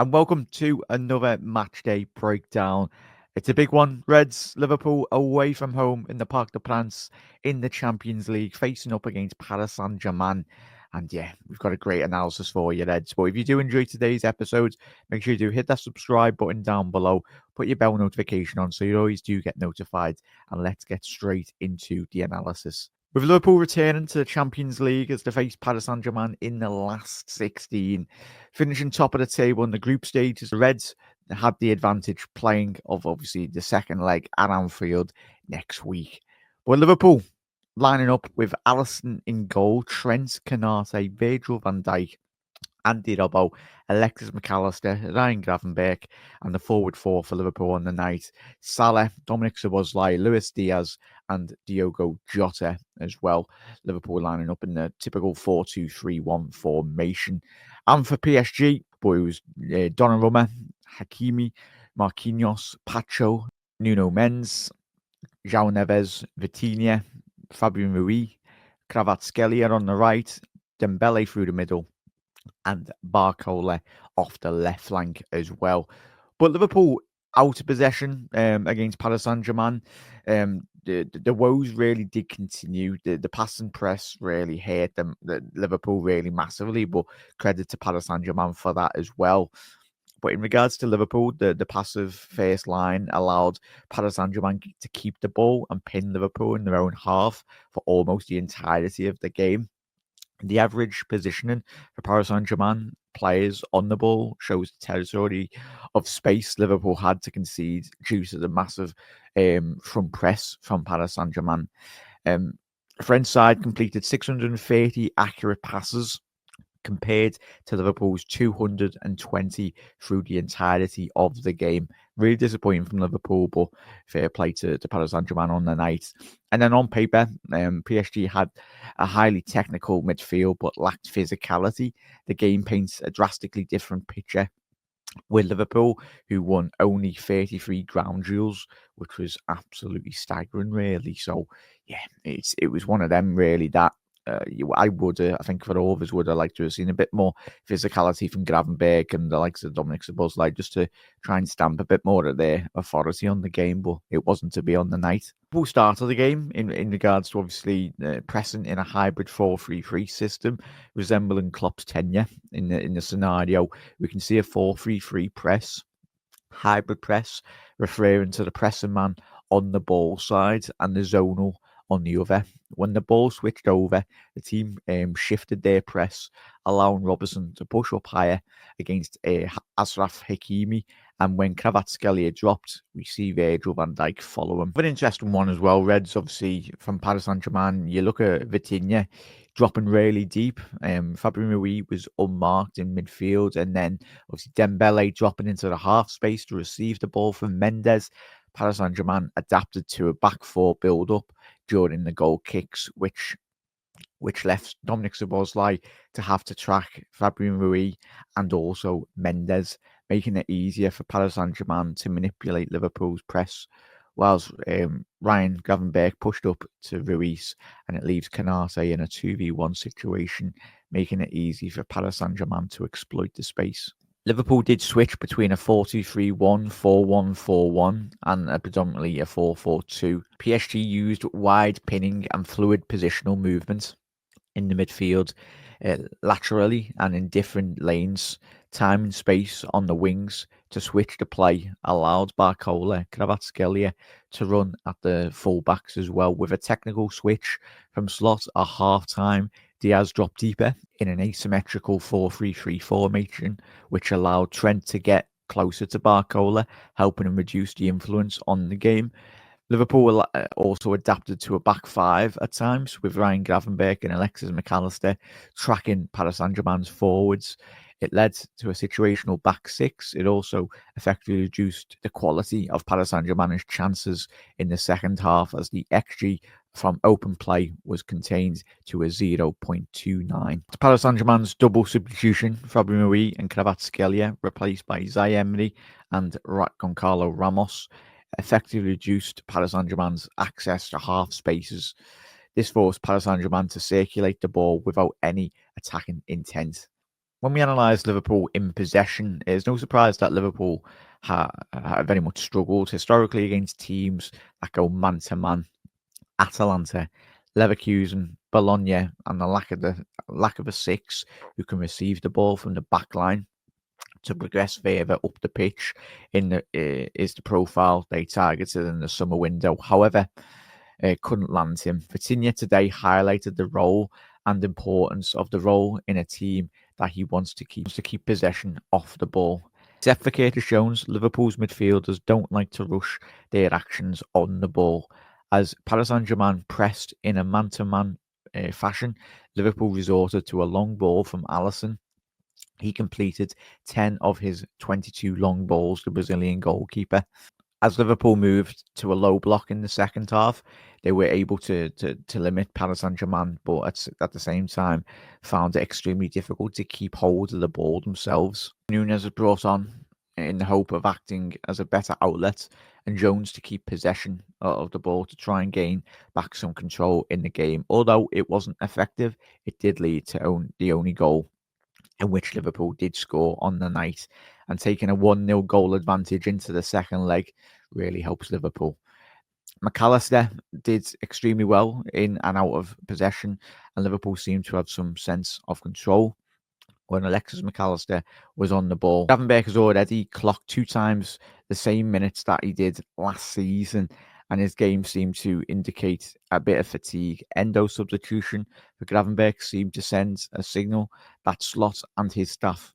And welcome to another match day breakdown. It's a big one. Reds, Liverpool away from home in the Parc des Princes in the Champions League, facing up against Paris Saint-Germain. And yeah, we've got a great analysis for you, Reds. But if you do enjoy today's episode, make sure you do hit that subscribe button down below, put your bell notification on so you always do get notified. And let's get straight into the analysis. With Liverpool returning to the Champions League as they face Paris Saint-Germain in the last 16, finishing top of the table in the group stages, the Reds had the advantage playing of obviously the second leg at Anfield next week. But Liverpool lining up with Alisson in goal, Trent, Canate, Virgil van Dijk, Andy Robbo, Alexis McAllister, Ryan Gravenberch, and the forward four for Liverpool on the night. Salah, Dominic Szoboszlai, Luis Diaz, and Diogo Jota as well. Liverpool lining up in the typical 4-2-3-1 formation. And for PSG, it was Donnarumma, Hakimi, Marquinhos, Pacho, Nuno Mendes, João Neves, Vitinha, Fabian Ruiz, Kvaratskhelia on the right, Dembele through the middle, and Barcola off the left flank as well. But Liverpool out of possession against Paris Saint-Germain. The woes really did continue. The pass and press really hurt them, Liverpool really massively, but credit to Paris Saint-Germain for that as well. But in regards to Liverpool, the passive first line allowed Paris Saint-Germain to keep the ball and pin Liverpool in their own half for almost the entirety of the game. The average positioning for Paris Saint-Germain players on the ball shows the territory of space Liverpool had to concede due to the massive front press from Paris Saint-Germain. The French side completed 630 accurate passes compared to Liverpool's 220 through the entirety of the game. Really disappointing from Liverpool, but fair play to Paris Saint-Germain on the night. And then on paper, PSG had a highly technical midfield but lacked physicality. The game paints a drastically different picture with Liverpool, who won only 33 ground duels, which was absolutely staggering, really. So, yeah, it was one of them, really, that I think for all of us would have liked to have seen a bit more physicality from Gravenberch and the likes of Dominic Szoboszlai, just to try and stamp a bit more of their authority on the game, but it wasn't to be on the night. We'll start of the game in regards to obviously pressing in a hybrid 4-3-3 system, resembling Klopp's tenure in the scenario. We can see a 4-3-3 press, hybrid press, referring to the pressing man on the ball side and the zonal on the other. When the ball switched over, the team shifted their press, allowing Robertson to push up higher against Ashraf Hakimi. And when Kvaratskhelia dropped, we see Virgil van Dijk follow him. An interesting one as well, Reds, obviously, from Paris Saint-Germain. You look at Vitinha dropping really deep. Fabian Ruiz was unmarked in midfield. And then, obviously, Dembele dropping into the half space to receive the ball from Mendes. Paris Saint-Germain adapted to a back four build-up during the goal kicks, which left Dominic Szoboszlai to have to track Fabian Ruiz and also Mendes, making it easier for Paris Saint-Germain to manipulate Liverpool's press, whilst Ryan Gravenberch pushed up to Ruiz, and it leaves Canate in a 2v1 situation, making it easy for Paris Saint-Germain to exploit the space. Liverpool did switch between a 4-2-3-1, 4-1-4-1, and predominantly a 4-4-2. PSG used wide pinning and fluid positional movement in the midfield, laterally and in different lanes. Time and space on the wings to switch the play allowed Barcola, Kvaratskhelia to run at the fullbacks as well, with a technical switch from slot at half-time. Diaz dropped deeper in an asymmetrical 4-3-3 formation, which allowed Trent to get closer to Barcola, helping him reduce the influence on the game. Liverpool also adapted to a back five at times, with Ryan Gravenberch and Alexis McAllister tracking Paris Saint-Germain's forwards. It led to a situational back six. It also effectively reduced the quality of Paris Saint-Germain's chances in the second half, as the XG from open play was contained to a 0.29. Paris Saint-Germain's double substitution, Fabian Ruiz and Kvaratskhelia, replaced by Zaire Emery and Goncalo Ramos, effectively reduced Paris Saint-Germain's access to half spaces. This forced Paris Saint-Germain to circulate the ball without any attacking intent. When we analyse Liverpool in possession, it's no surprise that Liverpool have very much struggled historically against teams that go man-to-man. Atalanta, Leverkusen, Bologna, and the lack of a six who can receive the ball from the back line to progress further up the pitch is the profile they targeted in the summer window. However, couldn't land him. Vitinha today highlighted the role and importance of the role in a team that he wants to keep possession off the ball. Except for Curtis Jones, Liverpool's midfielders don't like to rush their actions on the ball. As Paris Saint-Germain pressed in a man-to-man fashion, Liverpool resorted to a long ball from Alisson. He completed 10 of his 22 long balls, the Brazilian goalkeeper. As Liverpool moved to a low block in the second half, they were able to limit Paris Saint-Germain, but at the same time found it extremely difficult to keep hold of the ball themselves. Núñez was brought on in the hope of acting as a better outlet, and Jones to keep possession of the ball to try and gain back some control in the game. Although it wasn't effective, it did lead to the only goal in which Liverpool did score on the night, and taking a 1-0 goal advantage into the second leg really helps Liverpool. McAllister did extremely well in and out of possession, and Liverpool seemed to have some sense of control when Alexis McAllister was on the ball. Gravenberch has already clocked 2 times the same minutes that he did last season, and his game seemed to indicate a bit of fatigue. Endo substitution for Gravenberch seemed to send a signal that Slot and his staff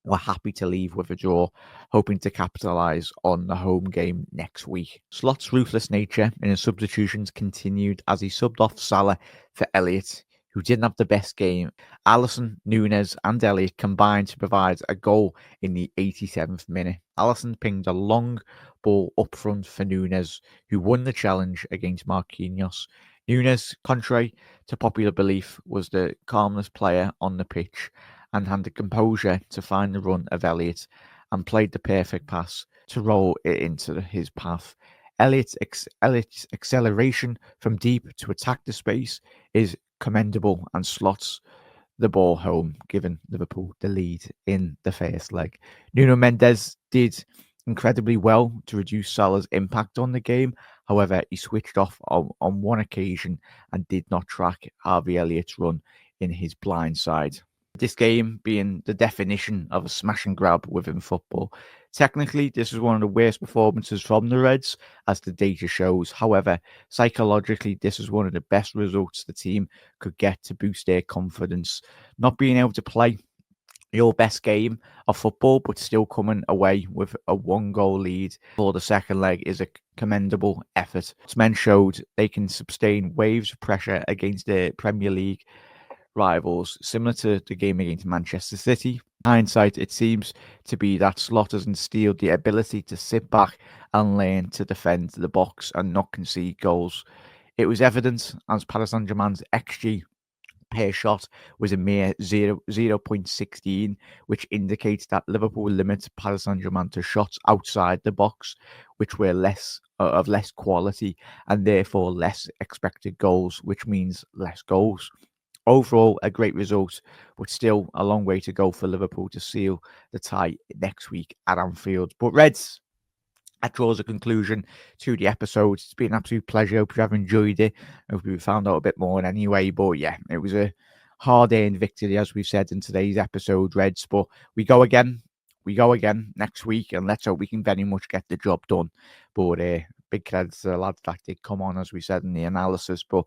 were happy to leave with a draw, hoping to capitalise on the home game next week. Slot's ruthless nature in his substitutions continued as he subbed off Salah for Elliott, who didn't have the best game. Alisson, Núñez and Elliott combined to provide a goal in the 87th minute. Alisson pinged a long ball up front for Núñez, who won the challenge against Marquinhos. Núñez, contrary to popular belief, was the calmest player on the pitch and had the composure to find the run of Elliott and played the perfect pass to roll it into his path. Elliott's acceleration from deep to attack the space is commendable and slots the ball home, giving Liverpool the lead in the first leg. Nuno Mendes did incredibly well to reduce Salah's impact on the game. However, he switched off on one occasion and did not track Harvey Elliott's run in his blind side. This game being the definition of a smash and grab within football. Technically, this is one of the worst performances from the Reds, as the data shows. However, psychologically, this is one of the best results the team could get to boost their confidence. Not being able to play your best game of football, but still coming away with a 1-goal lead for the second leg is a commendable effort. Men showed they can sustain waves of pressure against the Premier League rivals, similar to the game against Manchester City. In hindsight, it seems to be that Slot has instilled the ability to sit back and learn to defend the box and not concede goals. It was evident as Paris Saint-Germain's XG per shot was a mere 0.16, which indicates that Liverpool limits Paris Saint-Germain to shots outside the box, which were less quality and therefore less expected goals, which means less goals. Overall, a great result, but still a long way to go for Liverpool to seal the tie next week at Anfield. But Reds, that draws a conclusion to the episode. It's been an absolute pleasure. Hope you have enjoyed it. Hope we found out a bit more anyway. But yeah, it was a hard-earned victory, as we've said in today's episode, Reds. But we go again next week, and let's hope we can very much get the job done. But big credit to the lads that did come on, as we said in the analysis. But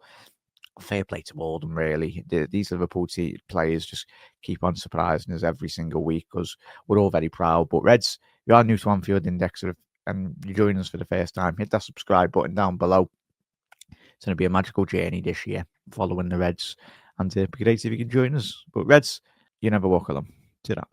fair play to all of them, really. These Liverpool players just keep on surprising us every single week because we're all very proud. But Reds, you are new to Anfield Index and you're joining us for the first time, hit that subscribe button down below. It's going to be a magical journey this year following the Reds, and it'd be great if you can join us. But Reds, you never walk alone. To that.